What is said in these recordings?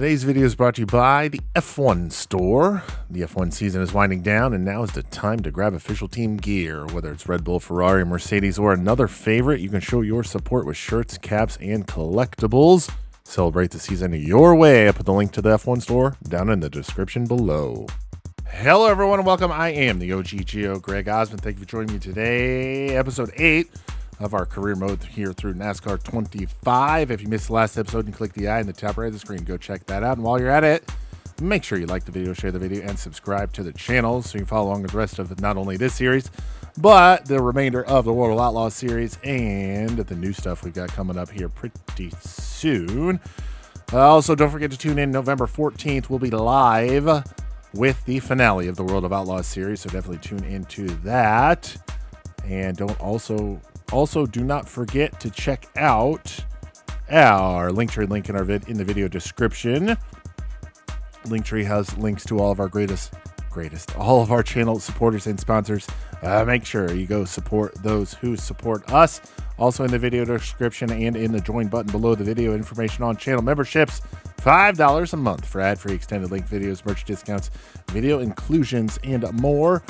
Today's video is brought to you by the F1 store. The F1 season is winding down, and now is the time to grab official team gear. Whether it's Red Bull, Ferrari, Mercedes, or another favorite, you can show your support with shirts, caps, and collectibles. Celebrate the season your way. I put the link to the F1 store down in the description below. Hello, everyone, and welcome. I am the OG Geo, Greg Osmond. Thank you for joining me today. Episode 8 of our career mode here through NASCAR 25. If you missed the last episode, you can click the eye in the top right of the screen. Go check that out. And while you're at it, make sure you like the video, share the video, and subscribe to the channel so you can follow along with the rest of not only this series, but the remainder of the World of Outlaws series and the new stuff we've got coming up here pretty soon. Also, don't forget to tune in November 14th. We'll be live with the finale of the World of Outlaws series, so definitely tune into that. And do not forget to check out our Linktree link in the video description. Linktree has links to all of our all of our channel supporters and sponsors. Make sure you go support those who support us. Also in the video description and in the join button below the video, information on channel memberships. $5 a month for ad-free extended link videos, merch discounts, video inclusions, and more.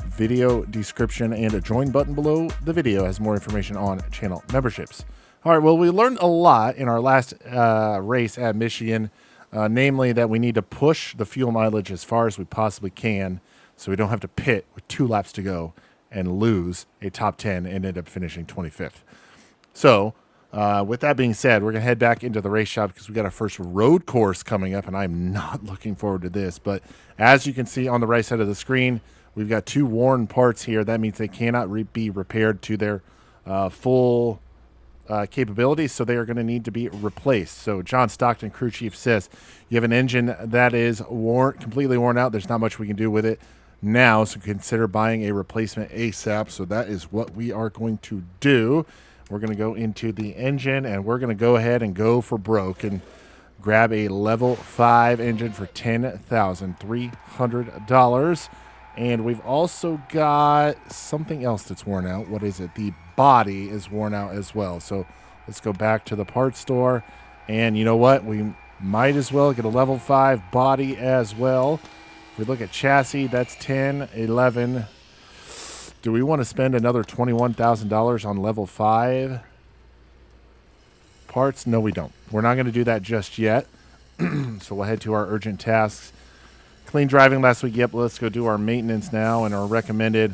Video description and a join button below the video has more information on channel memberships. All right, well, we learned a lot in our last race at Michigan, namely that we need to push the fuel mileage as far as we possibly can so we don't have to pit with 2 laps to go and lose a top 10 and end up finishing 25th. So with that being said, we're going to head back into the race shop because we got our first road course coming up, and I'm not looking forward to this. But as you can see on the right side of the screen, we've got 2 worn parts here. That means they cannot be repaired to their full capabilities, so they are going to need to be replaced. So John Stockton, crew chief, says you have an engine that is completely worn out. There's not much we can do with it now, so consider buying a replacement ASAP. So that is what we are going to do. We're going to go into the engine, and we're going to go ahead and go for broke and grab a level 5 engine for $10,300. And we've also got something else that's worn out. What is it? The body is worn out as well. So let's go back to the parts store. And you know what? We might as well get a level 5 body as well. If we look at chassis, that's 10, 11. Do we want to spend another $21,000 on level 5 parts? No, we don't. We're not going to do that just yet. So we'll head to our urgent tasks. Clean driving last week. Yep, let's go do our maintenance now and our recommended.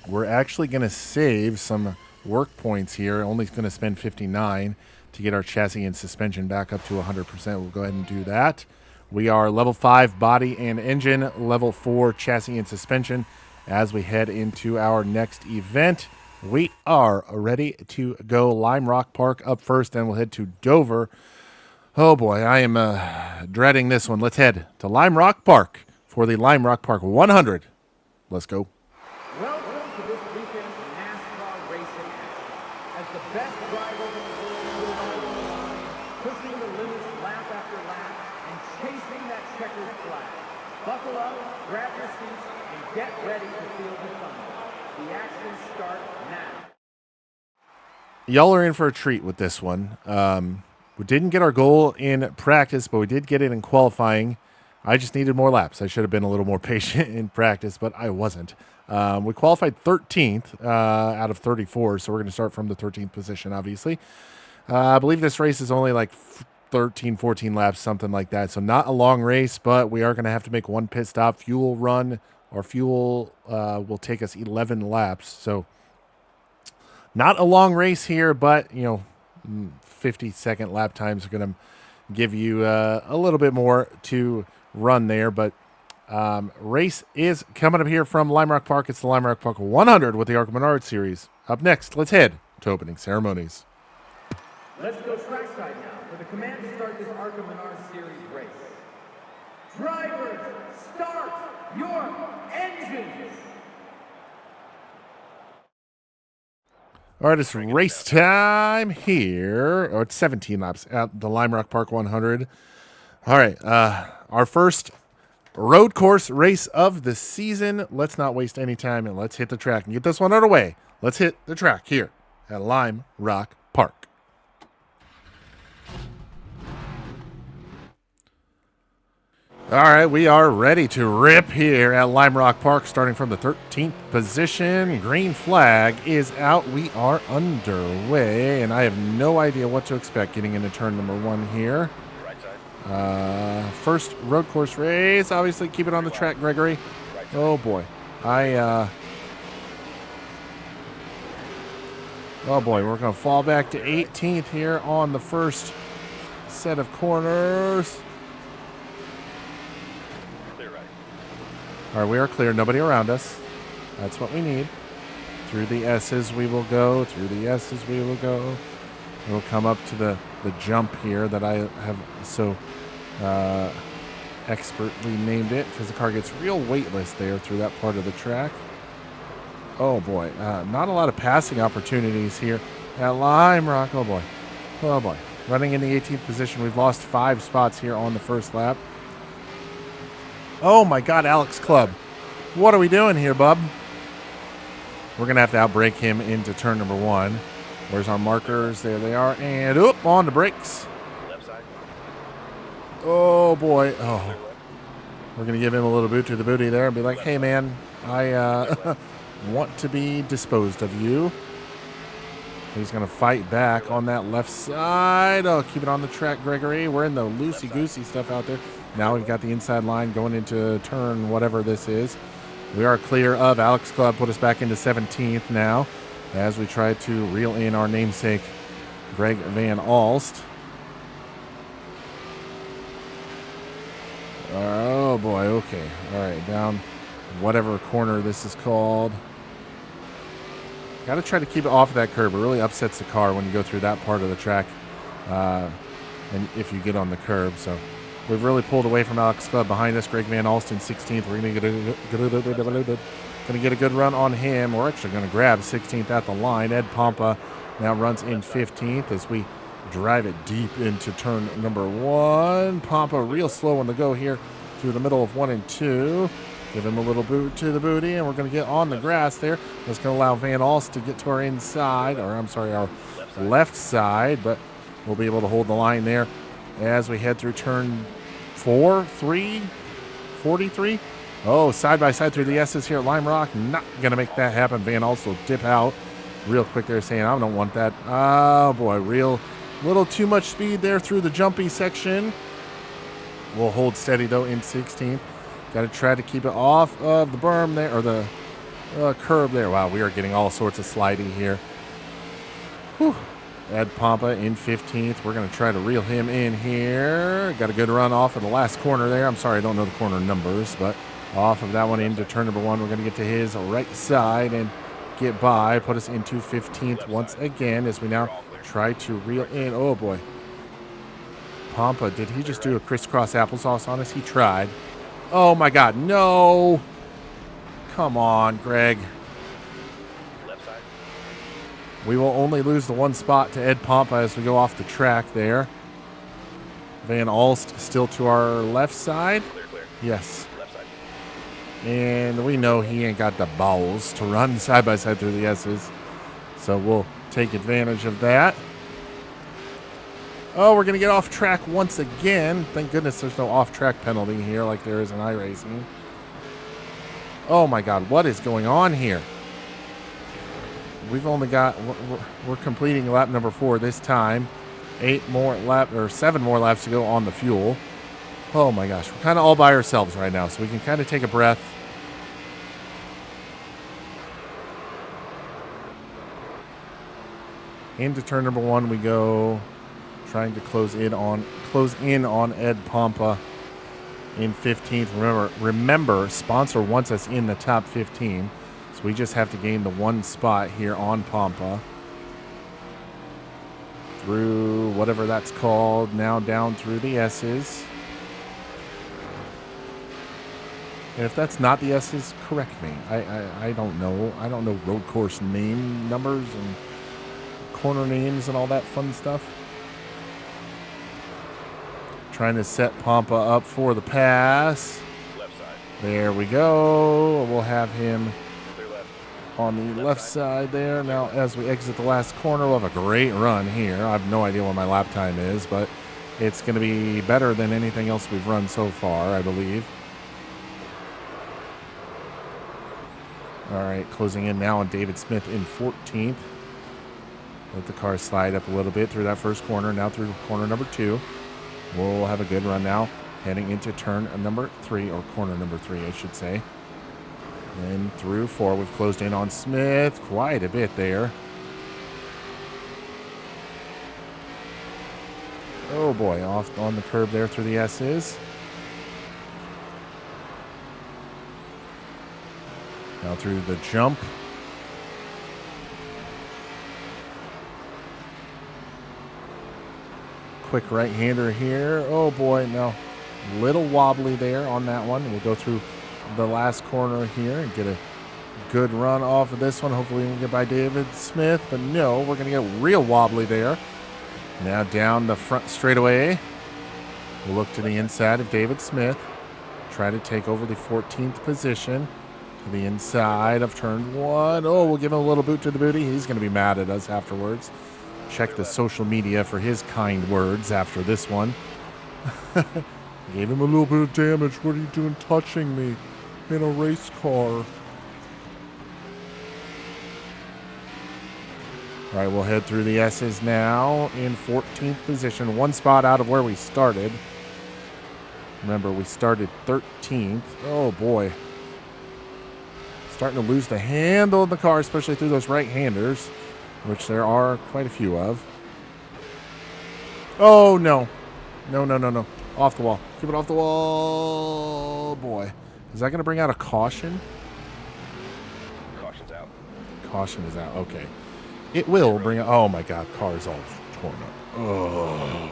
We're actually going to save some work points here. Only going to spend 59 to get our chassis and suspension back up to 100%. We'll go ahead and do that. We are level 5 body and engine, level 4 chassis and suspension. As we head into our next event, we are ready to go. Lime Rock Park up first, then we'll head to Dover. Oh boy, I am dreading this one. Let's head to Lime Rock Park for the Lime Rock Park 100. Let's go. Welcome to this weekend's NASCAR racing action. As the best driver in the world, pushing the limits lap after lap and chasing that checkered flag. Buckle up, grab your seats, and get ready to feel the thunder. The action starts now. Y'all are in for a treat with this one. We didn't get our goal in practice, but we did get it in qualifying. I just needed more laps. I should have been a little more patient in practice, but I wasn't. We qualified 13th out of 34, so we're going to start from the 13th position, obviously. I believe this race is only like 13, 14 laps, something like that. So not a long race, but we are going to have to make one pit stop. Fuel run or fuel will take us 11 laps. So not a long race here, but, 50-second lap times are going to give you a little bit more to run there. But race is coming up here from Lime Rock Park. It's the Lime Rock Park 100 with the ARCA Menard series. Up next, let's head to opening ceremonies. Let's go trackside now for the command to start this ARCA Menard series race. Drivers, start your engines! All right, it's race time here. Oh, it's 17 laps at the Lime Rock Park 100. All right, our first road course race of the season. Let's not waste any time and let's hit the track and get this one underway. Let's hit the track here at Lime Rock Park. All right, we are ready to rip here at Lime Rock Park, starting from the 13th position. Green flag is out. We are underway, and I have no idea what to expect getting into turn number 1 here. First road course race. Obviously, keep it on the track, Gregory. Oh, boy. Oh, boy, we're going to fall back to 18th here on the first set of corners. All right, we are clear. Nobody around us. That's what we need. Through the S's we will go. Through the S's we will go. We'll come up to the jump here that I have so expertly named it, because the car gets real weightless there through that part of the track. Oh, boy. Not a lot of passing opportunities here at Lime Rock. Oh, boy. Oh, boy. Running in the 18th position. We've lost 5 spots here on the first lap. Oh, my God, Alex Clubb. What are we doing here, bub? We're going to have to outbrake him into turn number 1. Where's our markers? There they are. And, on the brakes. Left side. Oh, boy. Oh. We're going to give him a little boot to the booty there and be like, hey, man, I want to be disposed of you. He's going to fight back on that left side. Oh, keep it on the track, Gregory. We're in the loosey-goosey stuff out there. Now we've got the inside line going into turn whatever this is. We are clear of Alex Clubb. Put us back into 17th now as we try to reel in our namesake, Greg Van Alst. Oh, boy. Okay. All right. Down whatever corner this is called. Got to try to keep it off of that curb. It really upsets the car when you go through that part of the track and if you get on the curb. So we've really pulled away from Alex Clubb behind us. Greg Van Alst in 16th. We're going to get a good run on him. We're actually going to grab 16th at the line. Ed Pompa now runs in 15th as we drive it deep into turn number 1. Pompa real slow on the go here through the middle of 1 and 2. Give him a little boot to the booty, and we're going to get on the grass there. That's going to allow Van Alst to get to our inside, or I'm sorry, our left side, but we'll be able to hold the line there as we head through turn 4, 3, 43. Oh, side by side through the S's here at Lime Rock. Not going to make that happen. Van Alst will dip out real quick there, saying, I don't want that. Oh, boy, little too much speed there through the jumpy section. We'll hold steady, though, in 16th. Got to try to keep it off of the berm there, or the curb there. Wow, we are getting all sorts of sliding here. Whew. Ed Pompa in 15th. We're going to try to reel him in here. Got a good run off of the last corner there. I'm sorry, I don't know the corner numbers, but off of that one into turn number 1, we're going to get to his right side and get by. Put us into 15th once again as we now try to reel in. Oh, boy. Pompa, did he just do a crisscross applesauce on us? He tried. Oh, my God, no. Come on, Greg. Left side. We will only lose the 1 spot to Ed Pompa as we go off the track there. Van Alst still to our left side. Clear. Yes. Left side. And we know he ain't got the balls to run side by side through the S's. So we'll take advantage of that. Oh, we're going to get off track once again. Thank goodness there's no off-track penalty here like there is in iRacing. Oh, my God. What is going on here? We've only got... We're completing lap number 4 this time. 7 more laps to go on the fuel. Oh, my gosh. We're kind of all by ourselves right now, so we can kind of take a breath. Into turn number 1 we go. Trying to close in on Ed Pompa in 15th. Remember, sponsor wants us in the top 15, so we just have to gain the 1 spot here on Pompa. Through whatever that's called, now down through the S's. And if that's not the S's, correct me. I don't know. I don't know road course name numbers and corner names and all that fun stuff. Trying to set Pompa up for the pass. Left side. There we go. We'll have him Clear left. on the left side there. Now, as we exit the last corner, we'll have a great run here. I have no idea what my lap time is, but It's going to be better than anything else we've run so far, I believe. All right, closing in now on David Smith in 14th. Let the car slide up a little bit through that first corner, now through corner number 2. We'll have a good run now, heading into turn number 3, or corner number 3, I should say. Then through 4, we've closed in on Smith quite a bit there. Oh boy, off on the curb there through the S's. Now through the jump. Quick right-hander here. Oh boy, no. Little wobbly there on that one. We'll go through the last corner here and get a good run off of this one. Hopefully we can get by David Smith, but no, we're going to get real wobbly there. Now down the front straightaway. We'll look to the inside of David Smith. Try to take over the 14th position. To the inside of turn 1. Oh, we'll give him a little boot to the booty. He's going to be mad at us afterwards. Check the social media for his kind words after this one. Gave him a little bit of damage. What are you doing touching me in a race car? All right, we'll head through the S's now in 14th position. 1 spot out of where we started. Remember, we started 13th. Oh, boy. Starting to lose the handle of the car, especially through those right-handers, which there are quite a few of. Oh, no. No. Off the wall. Keep it off the wall. Oh, boy. Is that going to bring out a caution? Caution's out. Caution is out. Okay. It will bring out... Oh, my God. Car is all torn up. Oh.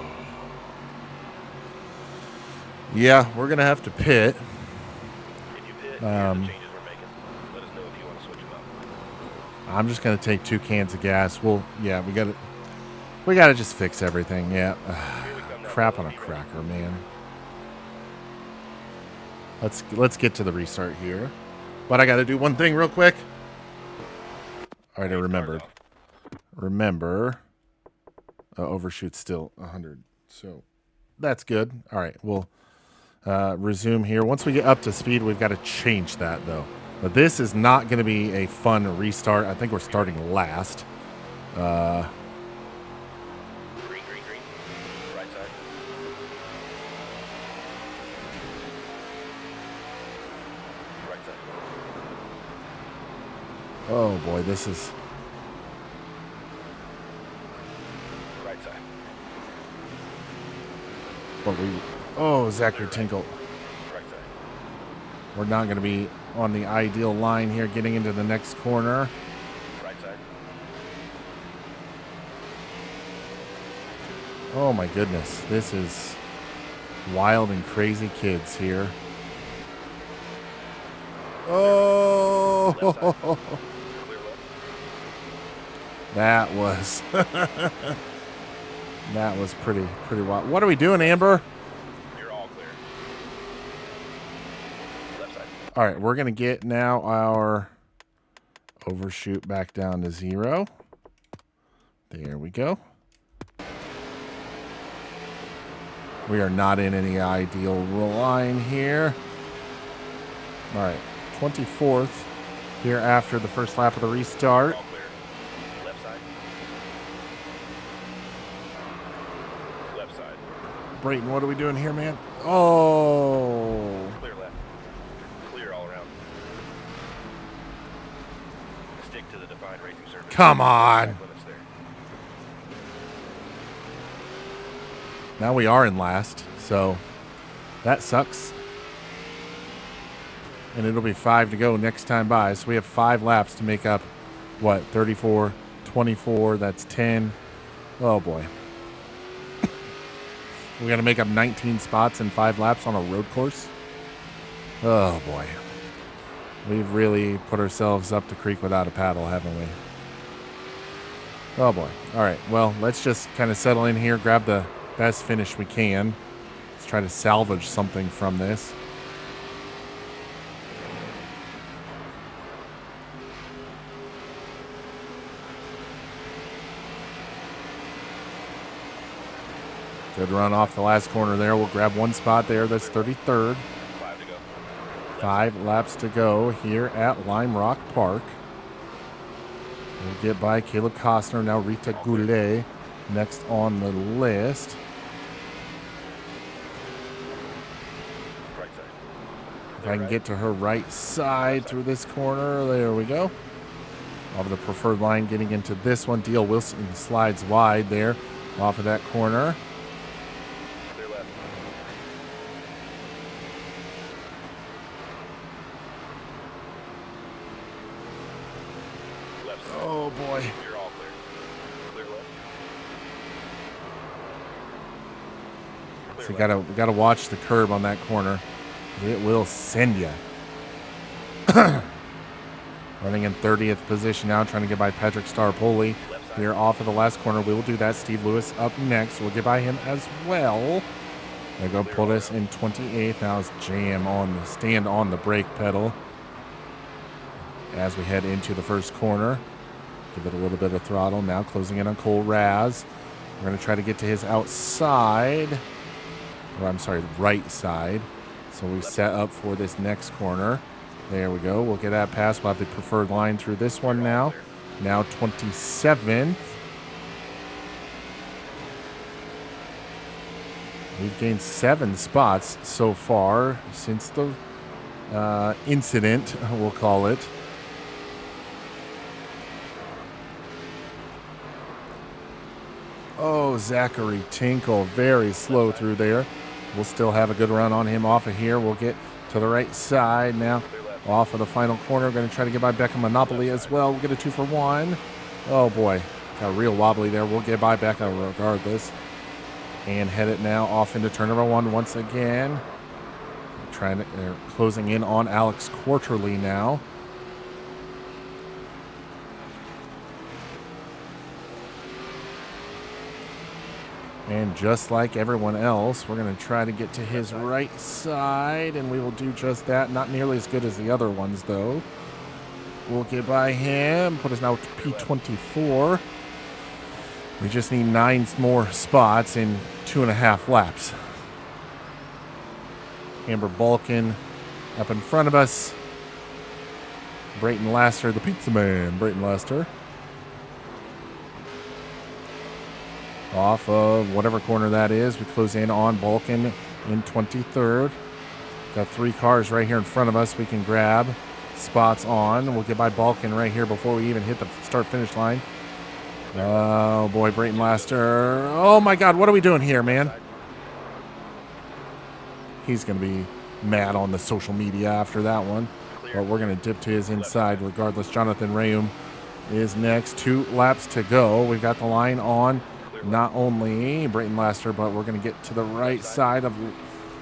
Yeah, we're going to have to pit. If you pit, here's the changes we're making. Let us know if you want to switch them up. I'm just going to take 2 cans of gas. Yeah, we got to just fix everything. Yeah. Crap on a cracker, man. Let's get to the restart here. But I got to do one thing real quick. All right, I remembered. Remember, overshoot still 100. So that's good. All right, we'll resume here. Once we get up to speed, we've got to change that, though. But this is not going to be a fun restart. I think we're starting last. Green. Right side. Right side. Oh, boy, this is... Right side. But oh, Zachary Tinkle. Right side. We're not going to be on the ideal line here getting into the next corner. Right side. Oh, my goodness. This is wild and crazy kids here. Oh, Clear left. that was that was pretty wild. What are we doing, Amber? You're all clear. Left side. All right, we're going to get now our overshoot back down to 0. There we go. We are not in any ideal line here. All right, 24th here after the first lap of the restart. All clear. Left side. Left side. Brayton, what are we doing here, man? Oh. Clear left. Clear all around. Stick to the defined racing surface. Come on. Limits there. Now we are in last, so that sucks. And it'll be 5 to go next time by. So we have 5 laps to make up, 34, 24, that's 10. Oh, boy. We got to make up 19 spots in 5 laps on a road course. Oh, boy. We've really put ourselves up the creek without a paddle, haven't we? Oh, boy. All right, well, let's just kind of settle in here, grab the best finish we can. Let's try to salvage something from this. Good run off the last corner there. We'll grab one spot there. That's 33rd. 5 to go. 5 laps to go here at Lime Rock Park. We'll get by Caleb Costner, now Rita Goulet next on the list. Right side. If I can get to her right side through this corner, there we go. Off of the preferred line, getting into this one. Deal Wilson slides wide there off of that corner. Clear left. Left side. Oh boy. You're all clear. Clear left. Clear So you gotta watch the curb on that corner. It will send you. Running in 30th position now, trying to get by Patrick Starpoli. Here off of the last corner, we will do that. Steve Lewis up next. We'll get by him as well. There go Pulis in 28th. Now it's Jam on the stand on the brake pedal as we head into the first corner. Give it a little bit of throttle. Now closing in on Cole Raz. We're going to try to get to his outside. Or I'm sorry, right side. So we set up for this next corner. There we go. We'll get that pass. We'll have the preferred line through this one now. Now 27th. We've gained 7 spots so far since the incident, we'll call it. Oh, Zachary Tinkle, very slow through there. We'll still have a good run on him off of here. We'll get to the right side now. Off of the final corner. Going to try to get by Becca Monopoly as well. We'll get a 2 for 1. Oh, boy. Got real wobbly there. We'll get by Becca regardless. And head it now off into turn number 1 once again. Closing in on Alex Quarterly now. And just like everyone else, we're going to try to get to his right side, and we will do just that. Not nearly as good as the other ones, though. We'll get by him, put us now to P24. We just need 9 more spots in 2.5 laps. Amber Balkan up in front of us. Brayton Laster, the pizza man, Brayton Laster. Off of whatever corner that is. We close in on Balkan in 23rd. Got 3 cars right here in front of us we can grab spots on. We'll get by Balkan right here before we even hit the start-finish line. Oh, boy, Brayton Laster. Oh, my God, what are we doing here, man? He's going to be mad on the social media after that one. But we're going to dip to his inside regardless. Jonathan Rayum is next. 2 laps to go. We've got the line on. Not only Brayton Laster, but we're going to get to the right side of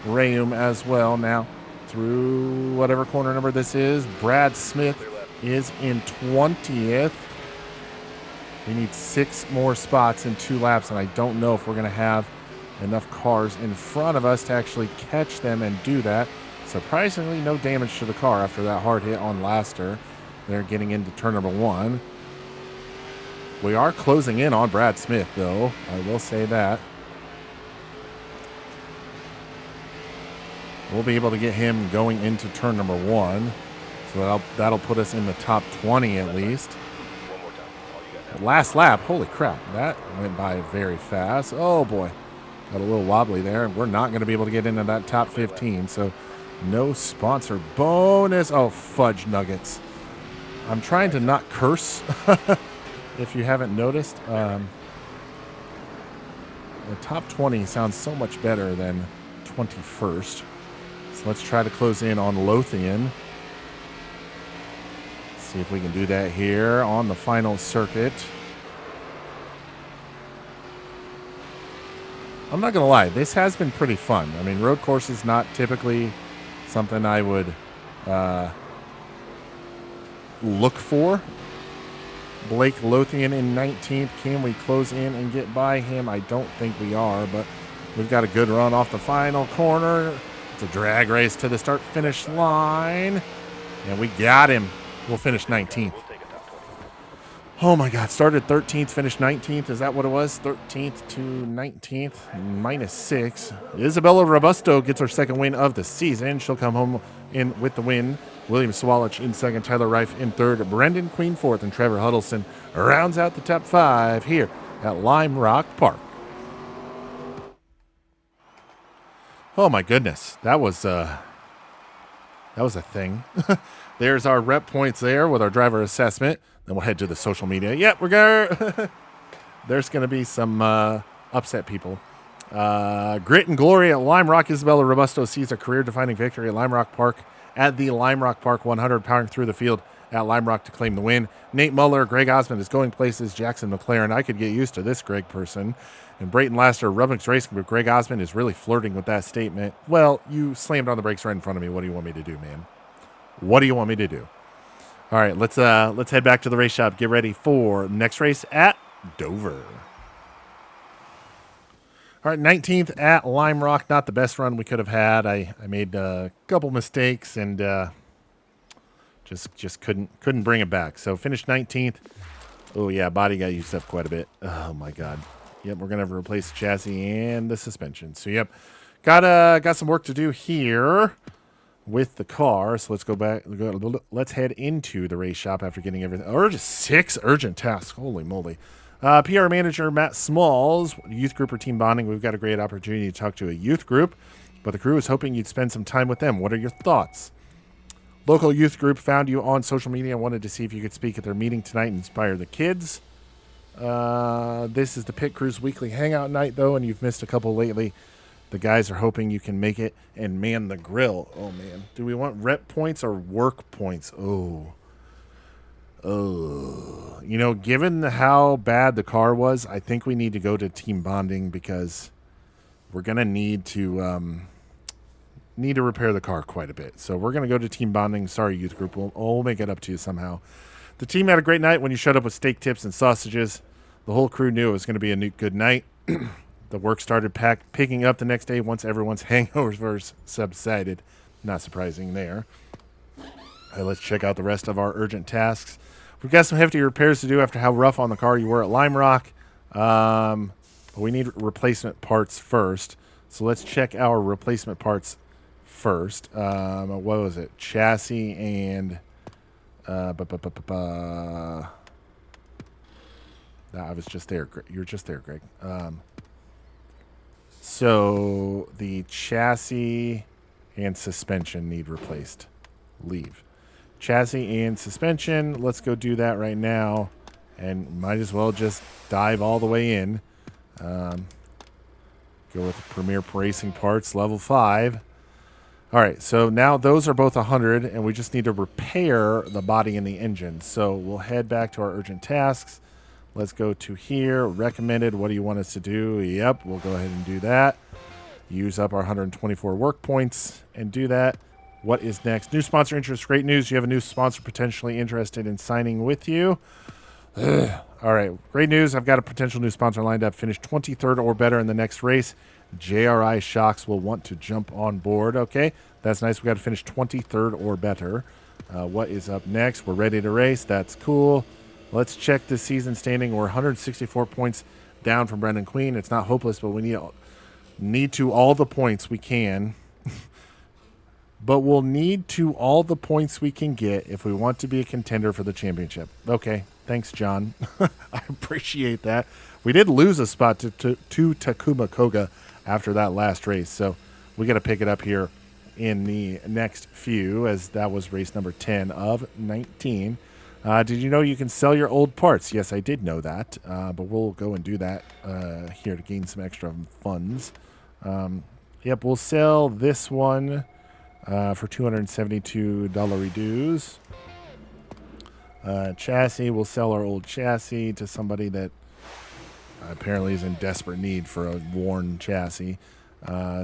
Rayum as well. Now, through whatever corner number this is, Brad Smith is in 20th. We need 6 more spots in 2 laps, and I don't know if we're going to have enough cars in front of us to actually catch them and do that. Surprisingly, no damage to the car after that hard hit on Laster. They're getting into turn number 1. We are closing in on Brad Smith, though. I will say that. We'll be able to get him going into turn number 1. So that'll put us in the top 20 at least. Last lap. Holy crap. That went by very fast. Oh, boy. Got a little wobbly there. We're not going to be able to get into that top 15. So no sponsor bonus. Oh, fudge nuggets. I'm trying to not curse. If you haven't noticed, the top 20 sounds so much better than 21st. So let's try to close in on Lothian. See if we can do that here on the final circuit. I'm not going to lie, this has been pretty fun. I mean, road course is not typically something I would look for. Blake Lothian in 19th. Can we close in and get by him? I don't think we are, but we've got a good run off the final corner. It's a drag race to the start-finish line, and we got him. We'll finish 19th. Oh my God, started 13th, finished 19th. Is that what it was? 13th to 19th, -6. Isabella Robusto gets her second win of the season. She'll come home in with the win. William Swalich in second, Tyler Reif in third, Brendan Queen fourth, and Trevor Huddleston rounds out the top 5 here at Lime Rock Park. Oh my goodness, that was a thing. There's our rep points there with our driver assessment. Then we'll head to the social media. Yep, we're going. There's going to be some upset people. Grit and glory at Lime Rock. Isabella Robusto sees a career-defining victory at Lime Rock Park at the Lime Rock Park 100, powering through the field at Lime Rock to claim the win. Nate Muller, Greg Osmond is going places. Jackson McLaren, I could get used to this Greg person. And Brayton Laster, Rubnick's Racing, but Greg Osmond is really flirting with that statement. Well, you slammed on the brakes right in front of me. What do you want me to do, man? What do you want me to do? All right, let's head back to the race shop. Get ready for next race at Dover. All right, 19th at Lime Rock. Not the best run we could have had. I made a couple mistakes and just couldn't bring it back. So finished 19th. Oh yeah, body got used up quite a bit. Oh my God. Yep, we're gonna have to replace the chassis and the suspension. So yep, got some work to do here with the car. So let's go back. Let's head into the race shop after getting everything. Or just 6 urgent tasks. Holy moly. PR manager Matt Smalls, youth group or team bonding. We've got a great opportunity to talk to a youth group, but the crew is hoping you'd spend some time with them. What are your thoughts? Local youth group found you on social media and wanted to see if you could speak at their meeting tonight and inspire the kids. This is the Pit Crew's weekly hangout night, though, and you've missed a couple lately. The guys are hoping you can make it and man the grill. Oh, man. Do we want rep points or work points? Oh. You know, given how bad the car was, I think we need to go to team bonding because we're going to need to repair the car quite a bit. So we're going to go to team bonding. Sorry, youth group. We'll make it up to you somehow. The team had a great night when you showed up with steak tips and sausages. The whole crew knew it was going to be a good night. The work started picking up the next day once everyone's hangovers subsided. Not surprising there. All right, let's check out the rest of our urgent tasks. We've got some hefty repairs to do after how rough on the car you were at Lime Rock. But we need replacement parts first. So let's check our replacement parts first. What was it? Chassis and... I was just there. You're just there, Greg. So the chassis and suspension need replaced. Leave. Chassis and suspension. Let's go do that right now. And might as well just dive all the way in. Go with Premier Racing Parts, level 5. All right, so now those are both 100, and we just need to repair the body and the engine. So we'll head back to our urgent tasks. Let's go to here. Recommended. What do you want us to do? Yep, we'll go ahead and do that. Use up our 124 work points and do that. What is next? New sponsor interest. Great news. You have a new sponsor potentially interested in signing with you. All right, great news. I've got a potential new sponsor lined up. Finish 23rd or better in the next race. JRI Shocks will want to jump on board. Okay, that's nice. We got to finish 23rd or better. What is up next? We're ready to race. That's cool. Let's check the season standing. We're 164 points down from Brendan Queen. It's not hopeless, but we need to all the points we can. But we'll need to all the points we can get if we want to be a contender for the championship. Okay, thanks, John. I appreciate that. We did lose a spot to Takuma Koga after that last race, so we got to pick it up here in the next few, as that was race number 10 of 19. Did you know you can sell your old parts? Yes, I did know that, but we'll go and do that here to gain some extra funds. Yep, we'll sell this one for $272 dues. Chassis, we'll sell our old chassis to somebody that apparently is in desperate need for a worn chassis.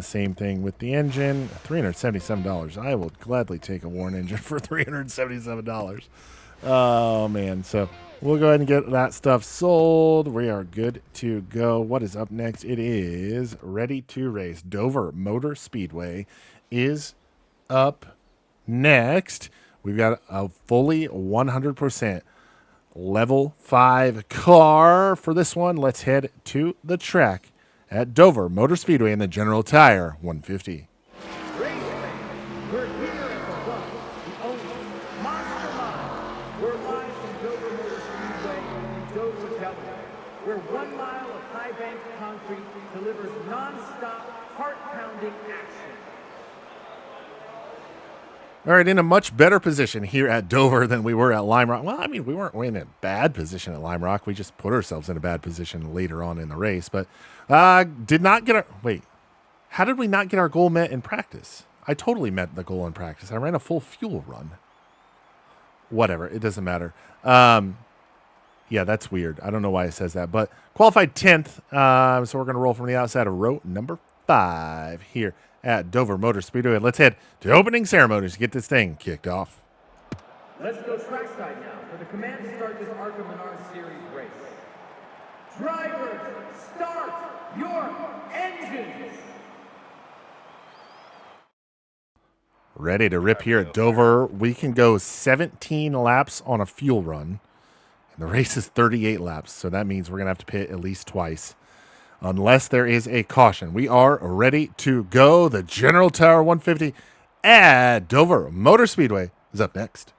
Same thing with the engine, $377. I will gladly take a worn engine for $377. Oh, man. So we'll go ahead and get that stuff sold. We are good to go. What is up next? It is ready to race. Dover Motor Speedway is up next. We've got a fully 100% level 5 car for this one. Let's head to the track at Dover Motor Speedway in the General Tire 150. Racing, we're here at the club, the only mastermind. We're live from Dover Motor Speedway in Dover, Delaware, where 1 mile of high-bank concrete delivers non-stop, heart-pounding action. All right, in a much better position here at Dover than we were at Lime Rock. Well, I mean, we weren't in a bad position at Lime Rock. We just put ourselves in a bad position later on in the race. But did not get our... Wait, how did we not get our goal met in practice? I totally met the goal in practice. I ran a full fuel run. Whatever, it doesn't matter. Yeah, that's weird. I don't know why it says that. But qualified 10th, so we're going to roll from the outside of row number 5 here at Dover Motor Speedway. Let's head to opening ceremonies to get this thing kicked off. Let's go trackside now for the command to start this ARCA Menard Series race. Drivers, start your engines! Ready to rip here at Dover. We can go 17 laps on a fuel run. And the race is 38 laps, so that means we're going to have to pit at least twice, unless there is a caution. We are ready to go. The General Tire 150 at Dover Motor Speedway is up next.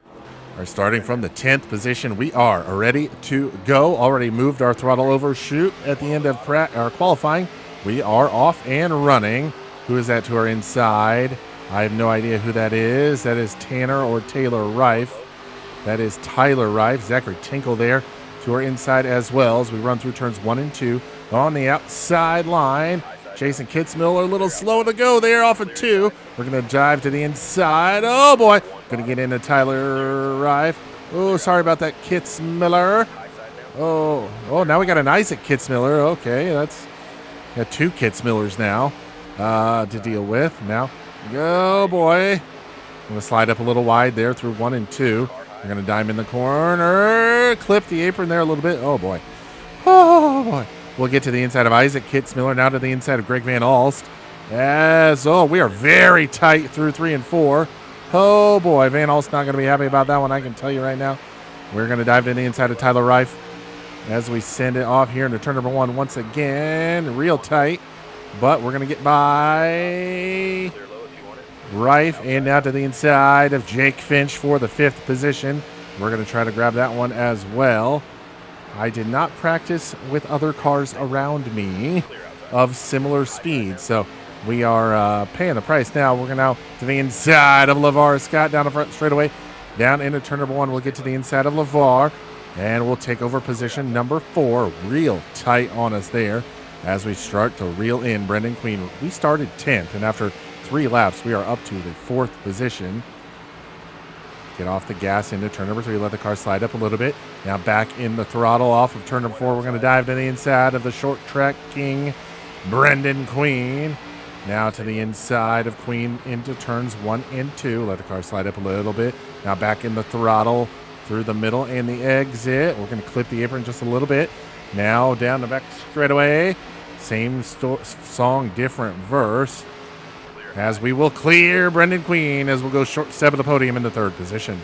All right, starting from the 10th position, we are ready to go. Already moved our throttle overshoot at the end of our qualifying. We are off and running. Who is that to our inside? I have no idea who that is. That is Tanner or Taylor Rife. That is Tyler Rife. Zachary Tinkle there to our inside as well as we run through turns 1 and 2. On the outside line, Jason Kitzmiller a little slow to go there off of 2. We're going to dive to the inside. Oh, boy. Going to get into Tyler Rife. Oh, sorry about that, Kitzmiller. Oh, now we got an Isaac Kitzmiller. Okay, that's got 2 Kitzmillers now to deal with. Now, oh, boy. I'm going to slide up a little wide there through 1 and 2. We're going to dive in the corner. Clip the apron there a little bit. Oh, boy. Oh, boy. We'll get to the inside of Isaac Kitzmiller. Now to the inside of Greg Van Alst. We are very tight through 3 and 4. Oh, boy. Van Alst not going to be happy about that one, I can tell you right now. We're going to dive to the inside of Tyler Rife as we send it off here into turn number 1 once again. Real tight. But we're going to get by Rife, and now to the inside of Jake Finch for the 5th position. We're going to try to grab that one as well. I did not practice with other cars around me of similar speed, so we are paying the price now. We're going to the inside of LeVar Scott down the front straightaway. Down into turn number 1, we'll get to the inside of LeVar, and we'll take over position number 4. Real tight on us there as we start to reel in Brendan Queen. We started 10th, and after 3 laps, we are up to the 4th position. Get off the gas into turn number 3. Let the car slide up a little bit. Now back in the throttle off of turn number 4. We're going to dive to the inside of the short track king, Brendan Queen. Now to the inside of Queen into turns 1 and 2. Let the car slide up a little bit. Now back in the throttle through the middle and the exit. We're going to clip the apron just a little bit. Now down the back straightaway. Same song, different verse. As we will clear Brendan Queen as we'll go short step of the podium in the 3rd position.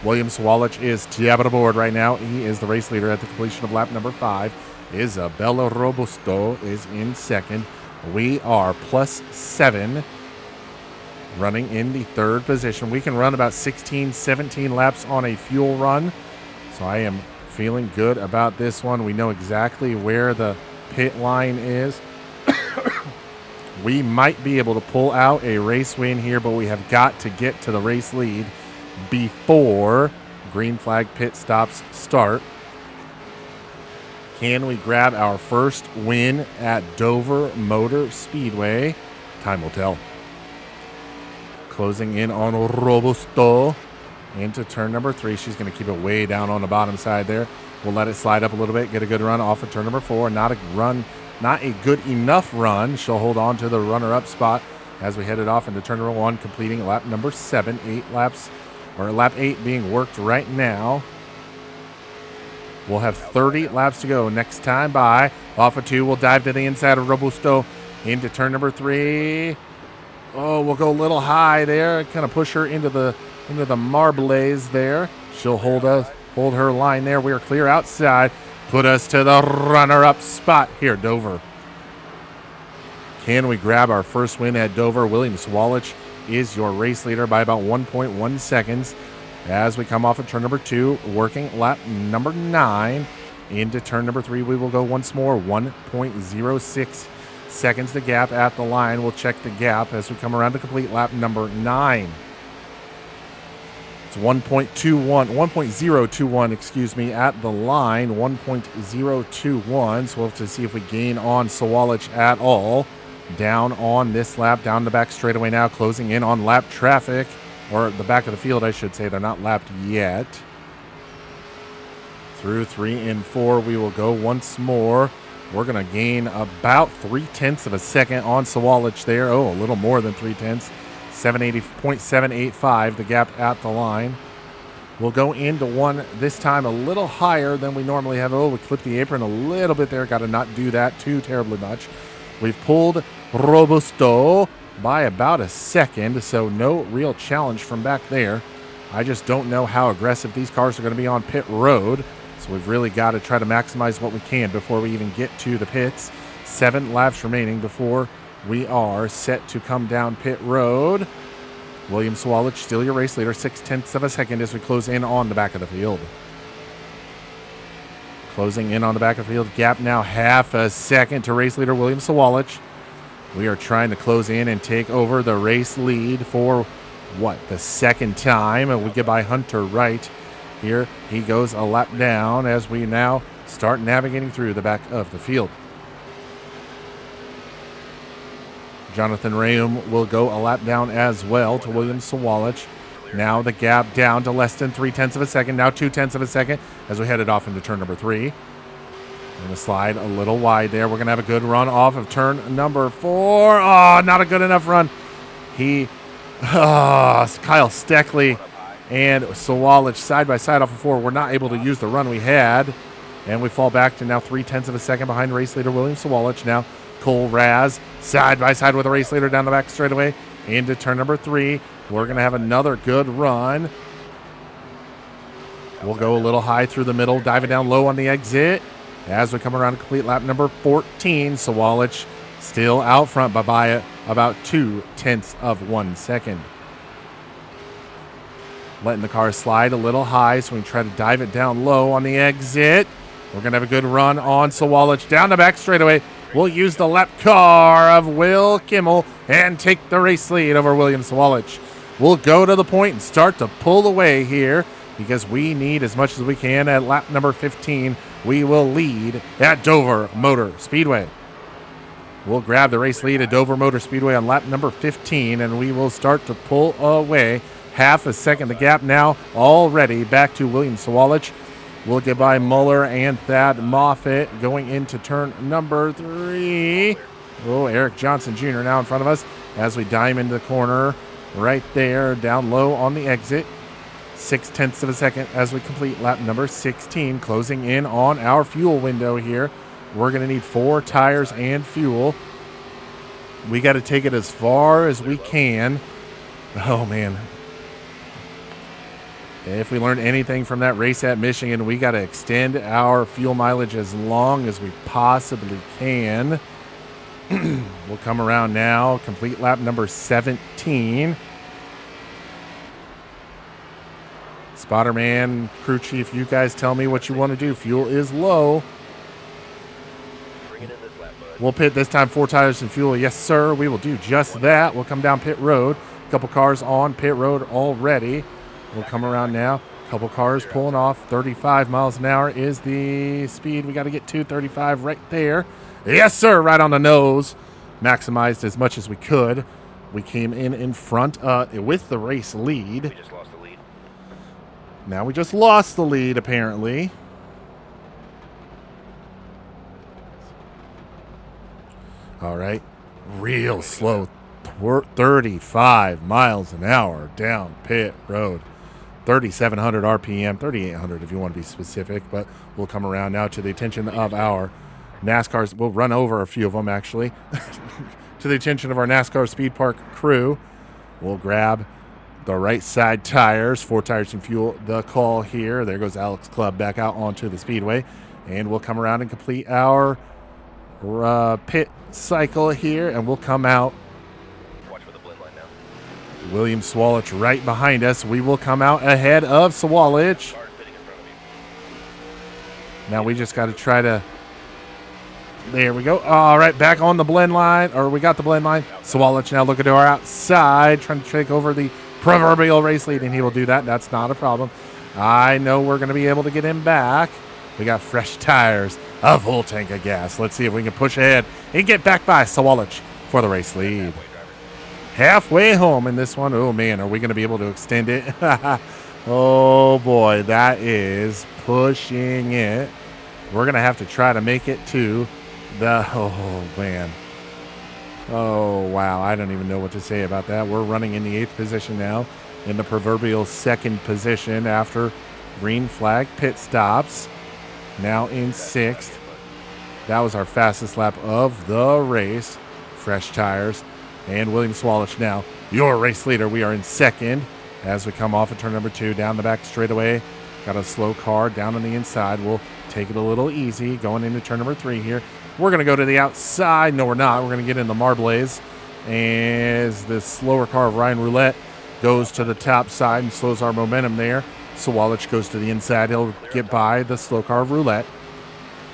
William Swalich is top of the board right now. He is the race leader at the completion of lap number 5. Isabella Robusto is in 2nd. We are +7 running in the 3rd position. We can run about 16, 17 laps on a fuel run. So I am feeling good about this one. We know exactly where the pit line is. We might be able to pull out a race win here, but we have got to get to the race lead before green flag pit stops start. Can we grab our first win at Dover Motor Speedway? Time will tell. Closing in on Robusto into turn number 3. She's going to keep it way down on the bottom side there. We'll let it slide up a little bit, get a good run off of turn number 4. Not a good enough run. She'll hold on to the runner-up spot as we headed off into turn number 1, completing lap number 7. 8 laps, or lap 8 being worked right now. We'll have 30 laps to go next time by. Off of 2, we'll dive to the inside of Robusto into turn number 3. Oh, we'll go a little high there. Kind of push her into the marblaze there. She'll hold her line there. We are clear outside. Put us to the runner-up spot here, Dover. Can we grab our first win at Dover? William Sawalich is your race leader by about 1.1 seconds as we come off of turn number 2, working lap number 9. Into turn number 3, we will go once more. 1.06 seconds the gap at the line. We'll check the gap as we come around to complete lap number 9. It's 1.021, at the line. 1.021. So we'll have to see if we gain on Sawalich at all. Down on this lap, down the back straightaway now, closing in on lap traffic, or the back of the field, I should say. They're not lapped yet. Through 3 and 4, we will go once more. We're going to gain about 0.3 of a second on Sawalich there. Oh, a little more than 0.3. 780.785, the gap at the line. We'll go into one this time a little higher than we normally have. Oh, we clipped the apron a little bit there. Got to not do that too terribly much. We've pulled Robusto by about a second, so no real challenge from back there. I just don't know how aggressive these cars are going to be on pit road. So we've really got to try to maximize what we can before we even get to the pits. 7 laps remaining before we are set to come down pit road. William Sawalich, still your race leader, 0.6 of a second as we close in on the back of the field. Closing in on the back of the field. Gap now half a second to race leader William Sawalich. We are trying to close in and take over the race lead for, the second time. And we get by Hunter Wright. Here he goes a lap down as we now start navigating through the back of the field. Jonathan Rayum will go a lap down as well to William Sawalich. Now the gap down to less than 0.3 of a second. Now 0.2 of a second as we headed off into turn number 3. We're going to slide a little wide there. We're going to have a good run off of turn number 4. Oh, not a good enough run. Kyle Steckley and Sawalich side by side off of 4. We're not able to use the run we had. And we fall back to now 0.3 of a second behind race leader William Sawalich. Now Cole Raz side by side with the race leader down the back straightaway into turn number 3. We're going to have another good run. We'll go a little high through the middle, diving down low on the exit as we come around to complete lap number 14. Sawalich still out front by about 0.2 of 1 second. Letting the car slide a little high, so we try to dive it down low on the exit. We're going to have a good run on Sawalich down the back straightaway. We'll use the lap car of Will Kimmel and take the race lead over William Sawalich. We'll go to the point and start to pull away here because we need as much as we can at lap number 15. We will lead at Dover Motor Speedway. We'll grab the race lead at Dover Motor Speedway on lap number 15, and we will start to pull away. Half a second the gap now already back to William Sawalich. We'll get by Muller and Thad Moffitt going into turn number 3. Oh, Eric Johnson Jr. now in front of us as we dime into the corner right there, down low on the exit. 0.6 of a second as we complete lap number 16, closing in on our fuel window here. We're going to need 4 tires and fuel. We got to take it as far as we can. Oh, man. If we learned anything from that race at Michigan, we got to extend our fuel mileage as long as we possibly can. We'll come around now, complete lap number 17. Spotter man, crew chief, you guys tell me what you want to do. Fuel is low. Bring it in this lap, bud. We'll pit this time 4 tires and fuel. Yes, sir. We will do just that. We'll come down pit road. A couple cars on pit road already. We'll come around now. A couple cars pulling off. 35 miles an hour is the speed we got to get to. 35 right there. Yes, sir. Right on the nose. Maximized as much as we could. We came in front with the race lead. We just lost the lead. Now we just lost the lead, apparently. All right. Real slow. 35 miles an hour down pit road. 3,700 RPM, 3,800 if you want to be specific, but we'll come around now to the attention of our NASCAR's, we'll run over a few of them actually. To the attention of our NASCAR Speed Park crew, we'll grab the right side tires, 4 tires and fuel, the call here. There goes Alex Clubb back out onto the speedway. And we'll come around and complete our pit cycle here, and we'll come out. Watch for the blend line now. William Swalich right behind us. We will come out ahead of Swalich. Cars pitting in front of you. Now we just got to try to. There we go. All right, back on the blend line, or we got the blend line. Swalich now looking to our outside, trying to take over the proverbial race lead, and he will do that. That's not a problem. I know we're going to be able to get him back. We got fresh tires, a full tank of gas. Let's see if we can push ahead and get back by Swalich for the race lead. Halfway home in this one. Oh, man, are we going to be able to extend it? Oh, boy, that is pushing it. We're going to have to try to make it to the, oh, man. Oh, wow, I don't even know what to say about that. We're running in the 8th position now, in the proverbial 2nd position after green flag pit stops. Now in 6th. That was our fastest lap of the race. Fresh tires. And William Swalich now, your race leader. We are in 2nd as we come off of turn number 2. Down the back straightaway. Got a slow car down on the inside. We'll take it a little easy going into turn number 3 here. We're going to go to the outside. No, we're not. We're going to get in the Marblaze. As the slower car of Ryan Roulette goes to the top side and slows our momentum there. Swalich goes to the inside. He'll get by the slow car of Roulette.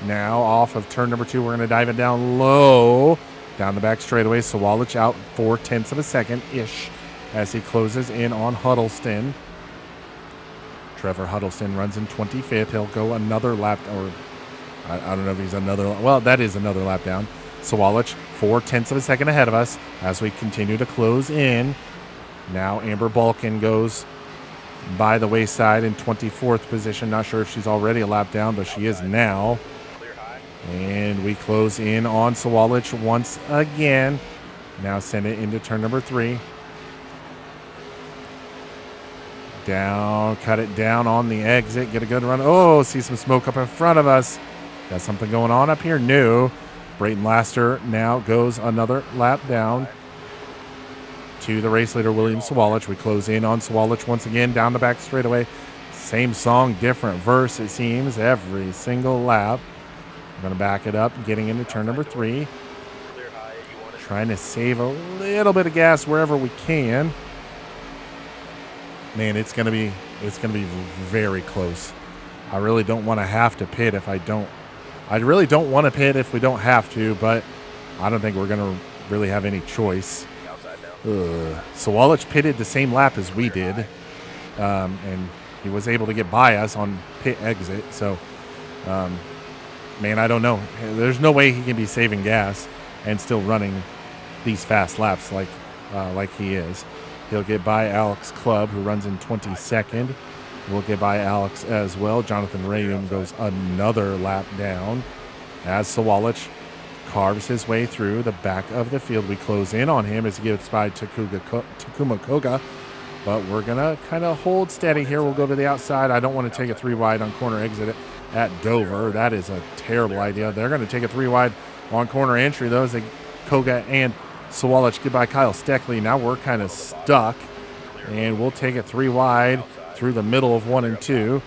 Now off of turn number 2, we're going to dive it down low. Down the back straightaway. Swalich out 0.4 of a second-ish as he closes in on Huddleston. Trevor Huddleston runs in 25th. He'll go another lap, or I don't know if he's another. Well, that is another lap down. Swalich 0.4 of a second ahead of us as we continue to close in. Now Amber Balkin goes by the wayside in 24th position. Not sure if she's already a lap down, but she is now. And we close in on Swalich once again. Now send it into turn number 3. Down, cut it down on the exit. Get a good run. Oh, see some smoke up in front of us. Got something going on up here? No. Brayton Laster now goes another lap down to the race leader, William Swalich. We close in on Swalich once again down the back straightaway. Same song, different verse, it seems, every single lap. I'm going to back it up, getting into turn number 3. Trying to save a little bit of gas wherever we can. Man, it's going to be very close. I really don't want to have to pit if I don't. I really don't want to pit if we don't have to, but I don't think we're going to really have any choice. Swalich pitted the same lap as we did, and he was able to get by us on pit exit. So, man, I don't know. There's no way he can be saving gas and still running these fast laps like he is. He'll get by Alex Clubb, who runs in 22nd. We'll get by Alex as well. Jonathan Rayum goes another lap down as Swalich carves his way through the back of the field. We close in on him as he gets by Takuma Koga, but we're going to kind of hold steady here. We'll go to the outside. I don't want to take a 3 wide on corner exit at Dover. That is a terrible idea. They're going to take a 3 wide on corner entry, though, as Koga and Swalich get by Kyle Steckley. Now we're kind of stuck, and we'll take it 3 wide through the middle of 1 and 2.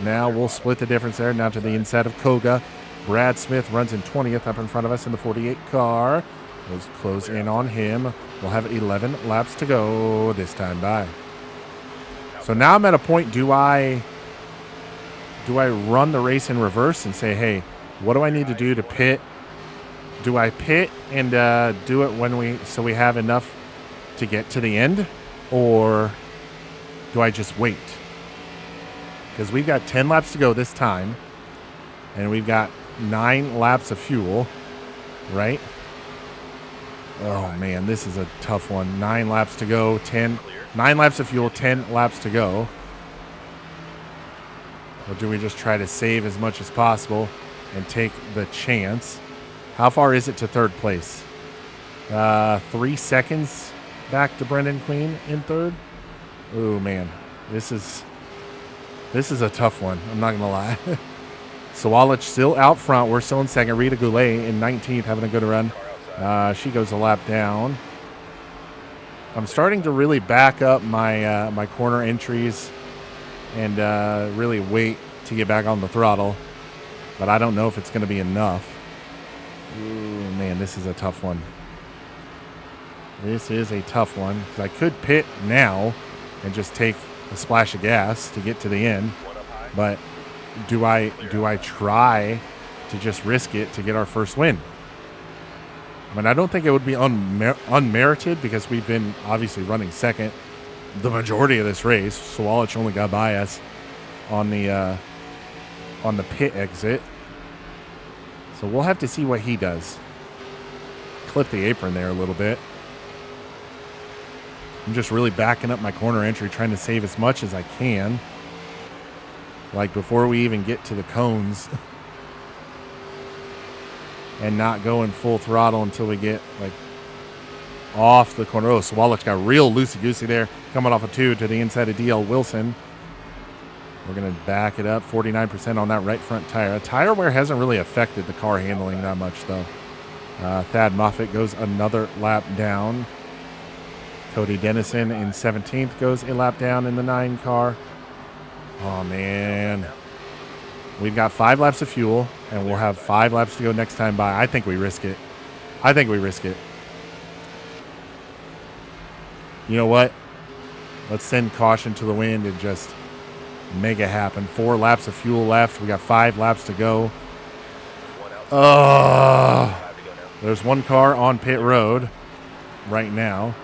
Now we'll split the difference there. Now to the inside of Koga. Brad Smith runs in 20th up in front of us in the 48 car. We'll close in on him. We'll have 11 laps to go this time by. So now I'm at a point, do I run the race in reverse and say, hey, what do I need to do to pit? Do I pit and do it so we have enough to get to the end? Or do I just wait? Because we've got 10 laps to go this time, and we've got 9 laps of fuel, right? Oh, man, this is a tough one. 9 laps to go, 9 laps of fuel, 10 laps to go. Or do we just try to save as much as possible and take the chance? How far is it to 3rd place? 3 seconds back to Brendan Queen in 3rd. Oh, man, this is a tough one. I'm not going to lie. Sawalich still out front. We're still in second. Rita Goulet in 19th, having a good run. She goes a lap down. I'm starting to really back up my my corner entries and really wait to get back on the throttle. But I don't know if it's going to be enough. Ooh, man, this is a tough one. This is a tough one because I could pit now and just take a splash of gas to get to the end. But do I try to just risk it to get our first win? I mean, I don't think it would be unmerited because we've been obviously running second the majority of this race. Sawalich only got by us on the pit exit. So we'll have to see what he does. Clip the apron there a little bit. I'm just really backing up my corner entry, trying to save as much as I can. Like before we even get to the cones. And not going full throttle until we get like off the corner. Oh, Sawalich got real loosey-goosey there. Coming off a 2 to the inside of DL Wilson. We're going to back it up. 49% on that right front tire. Tire wear hasn't really affected the car handling that much, though. Thad Moffitt goes another lap down. Cody Dennison in 17th goes a lap down in the 9 car. Oh, man. We've got 5 laps of fuel, and we'll have 5 laps to go next time by. I think we risk it. You know what? Let's send caution to the wind and just make it happen. 4 laps of fuel left. We got 5 laps to go. There's 1 car on pit road right now.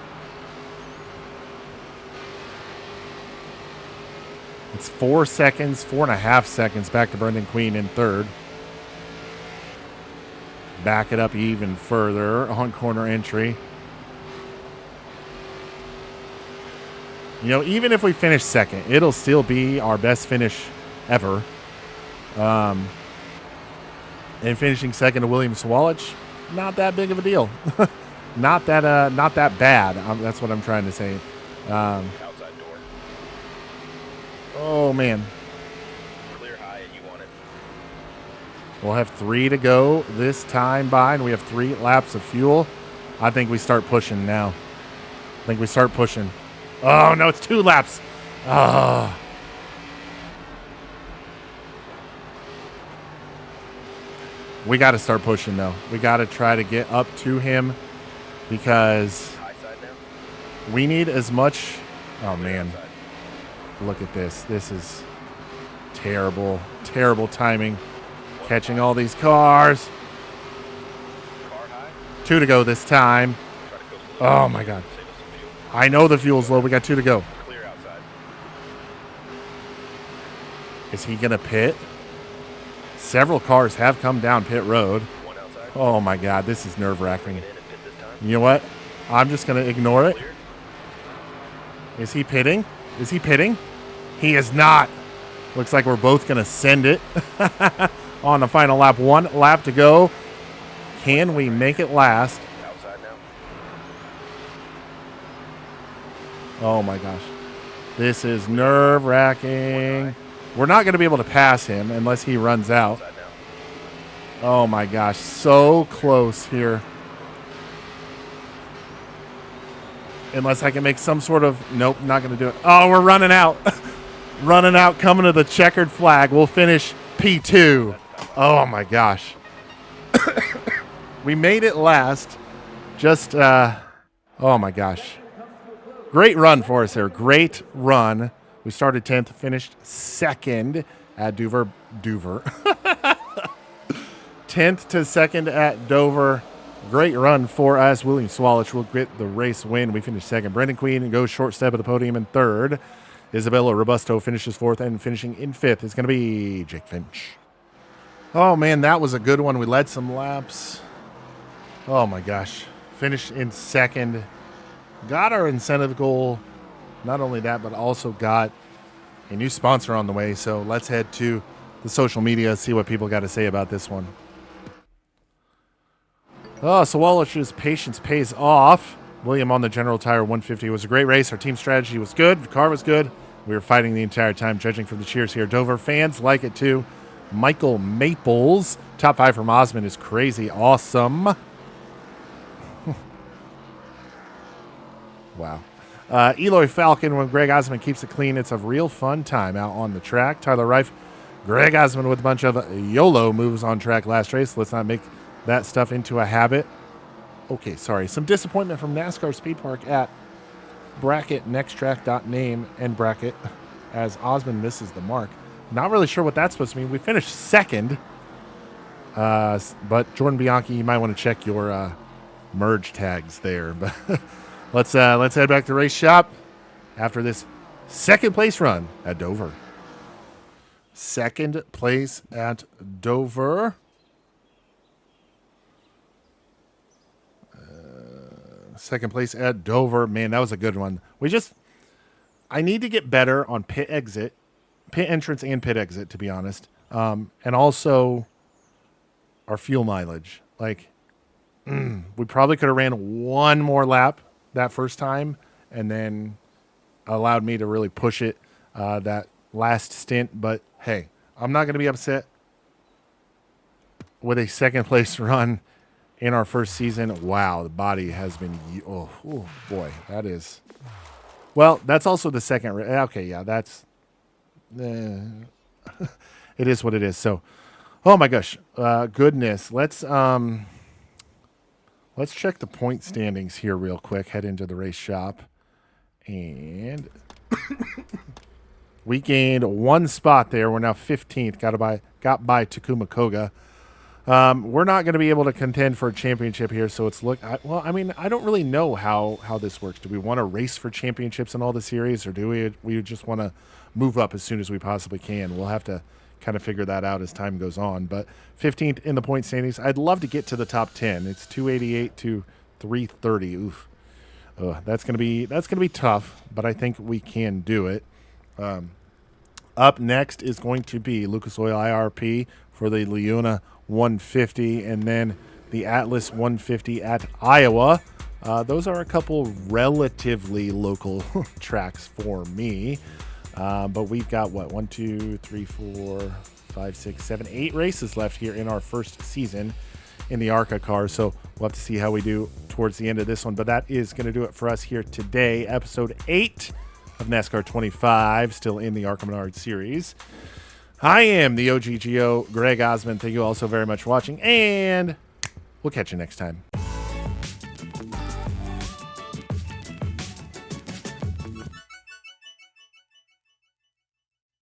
It's 4 seconds, 4.5 seconds back to Brendan Queen in 3rd. Back it up even further on corner entry. You know, even if we finish second, it'll still be our best finish ever. And finishing second to William Sawalich, not that big of a deal. not that bad. That's what I'm trying to say. Outside door. Oh, man. Clear high and you want it. We'll have 3 to go this time by, and we have 3 laps of fuel. I think we start pushing now. Oh, no, it's 2 laps. Oh. We got to start pushing, though. We got to try to get up to him because we need as much. Oh, man. Look at this. This is terrible, terrible timing. Catching all these cars. 2 to go this time. Oh, my God. I know the fuel's low. We got 2 to go. Clear outside. Is he going to pit? Several cars have come down pit road. 1 outside. Oh, my God. This is nerve-wracking. You know what? I'm just going to ignore it. Is he pitting? He is not. Looks like we're both going to send it on the final lap. 1 lap to go. Can we make it last? Outside now. Oh, my gosh. This is nerve-wracking. We're not going to be able to pass him unless he runs out. Outside now. Oh, my gosh. So close here. Unless I can make some sort of... Nope, not going to do it. Oh, we're running out. Coming to the checkered flag. We'll finish P2. Oh, my gosh. We made it last. Just, oh, my gosh. Great run for us there. Great run. We started 10th, finished 2nd at Dover. 10th to 2nd at Dover. Great run for us. William Sawalich will get the race win. We finished 2nd. Brendan Queen goes short step at the podium in 3rd. Isabella Robusto finishes 4th, and finishing in 5th is going to be Jake Finch. Oh, man, that was a good one. We led some laps. Oh, my gosh. Finished in 2nd. Got our incentive goal. Not only that, but also got a new sponsor on the way. So let's head to the social media, see what people got to say about this one. Oh, Sawalich's patience pays off. William on the General Tire 150 was a great race. Our team strategy was good. The car was good. We were fighting the entire time, judging from the cheers here. Dover fans like it too. Michael Maples. Top 5 from Osmond is crazy awesome. Wow. Eloy Falcon, when Greg Osmond keeps it clean, it's a real fun time out on the track. Tyler Reif, Greg Osmond with a bunch of YOLO moves on track last race. Let's not make that stuff into a habit. Okay, sorry. Some disappointment from NASCAR Speed Park at bracket nexttrack.name and bracket as Osmond misses the mark. Not really sure what that's supposed to mean. We finished second. But Jordan Bianchi, you might want to check your merge tags there. But let's head back to race shop after this second place run at Dover. Second place at Dover. Second place at Dover. Man, that was a good one. I need to get better on pit entrance and pit exit, to be honest. And also our fuel mileage. We probably could have ran one more lap that first time and then allowed me to really push it that last stint. But hey, I'm not going to be upset with a second place run in our first season. Wow, the body has been, oh boy, that is, well, that's also the second. Okay, yeah, that's, it is what it is. So, oh my gosh, goodness. Let's check the point standings here real quick. Head into the race shop, and we gained one spot there. We're now 15th. Got by Takuma Koga. We're not going to be able to contend for a championship here, so it's I don't really know how this works. Do we want to race for championships in all the series, or do we just want to move up as soon as we possibly can? We'll have to kind of figure that out as time goes on. But 15th in the point standings. I'd love to get to the top 10. It's 288 to 330. Oof. That's gonna be tough, but I think we can do it. Up next is going to be Lucas Oil IRP for the Leona 150, and then the Atlas 150 at Iowa. Those are a couple relatively local tracks for me. But we've got 1, 2, 3, 4, 5, 6, 7, 8 races left here in our first season in the ARCA car. So we'll have to see how we do towards the end of this one. But that is going to do it for us here today. Episode 8 of NASCAR 25, still in the ARCA Menard series. I am the OGGO, Greg Osmond. Thank you all so very much for watching, and we'll catch you next time.